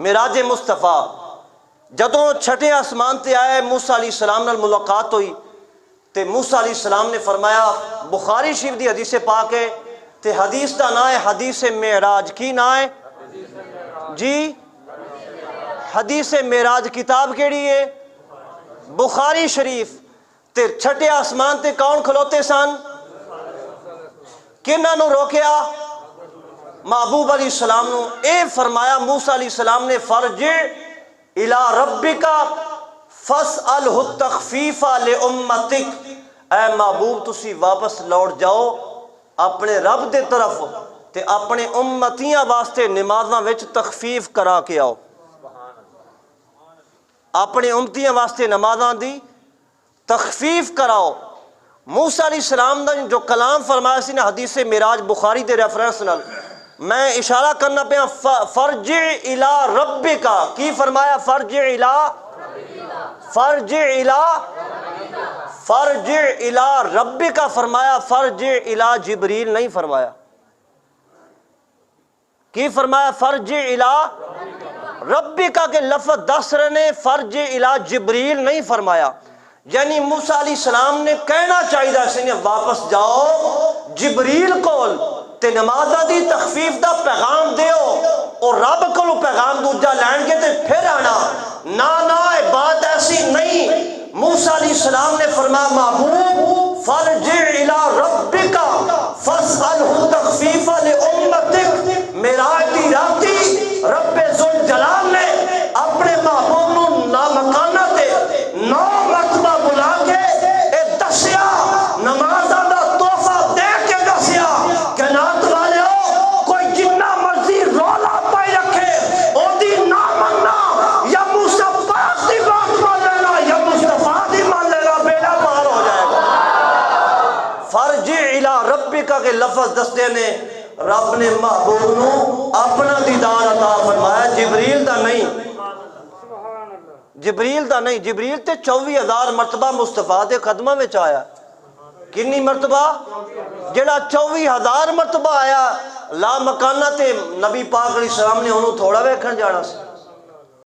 معراج مصطفیٰ جدوں چھٹے آسمان تے آئے موسیٰ علیہ السلام نال ملاقات ہوئی تے موسیٰ علیہ السلام نے فرمایا، بخاری شریف دی حدیث پاک ہے تے حدیث دا نا ہے حدیث معراج. کی نا ہے جی؟ حدیث معراج. کتاب کیڑی ہے؟ بخاری شریف. تے چھٹے آسمان تے کون کھلوتے سن؟ کنہاں نو روکیا؟ محبوب علیہ السلام نو. اے فرمایا موسیٰ علیہ السلام نے، فرجع الی ربک فاسألہ التخفیف لامتک. اے محبوب تسی واپس لوٹ جاؤ اپنے رب دے طرف تے اپنے امتیاں واسطے نمازاں وچ تخفیف کرا کے آؤ. اپنے امتیاں واسطے نمازاں دی تخفیف کراؤ. موسیٰ علیہ السلام نے جو کلام فرمایا سی نا حدیث معراج بخاری دے ریفرنس نال، میں اشارہ کرنا پیا فرجع الی ربک. کی فرمایا؟ فرجع الی ربک فرمایا، فرجع الی جبریل نہیں فرمایا. کی فرمایا؟ فرجع الی ربک کے لفظ 10 نے، فرجع الی جبریل نہیں فرمایا. یعنی موسیٰ علیہ السلام نے کہنا چاہیے سی واپس جاؤ جبریل کول تے نمازاں دی تخفیف دا پیغام دیو اور رب کولو پیغام دوجا لین کے تے پھر آنا. نا بات ایسی نہیں. موسیٰ علیہ السلام نے فرمایا محبوب فرجع الی ربک فاسألہ التخفیف لامتک. معراج دی راتی رب ذوالجلال نے اپنے محبوب نو نامکانہ تے 9 مرتبہ بلا کے اے دسیا نمازاں دا تحفہ دے کے دسیا کہ نات والے ہو کوئی جنہ مرضی رولا پائی رکھے او دی نہ مننا، یا موسیٰ پاک دی بات مان لینا یا مصطفیٰ دی مان لینا، بیڑا پار ہو جائے گا. فرجع الی ربک کے لفظ دستے نے رب نے محبوب نو اپنا دیدار عطا فرمایا، جبریل دا نہیں. جبریل دا نہیں. جبریل تے 24,000 مرتبہ مصطفیٰ دے قدمہ میں آیا. کنی مرتبہ؟ جڑا 24,000 مرتبہ آیا لا مکانہ تے نبی پاک علیہ السلام نے انہوں تھوڑا ویکھن جانا سی.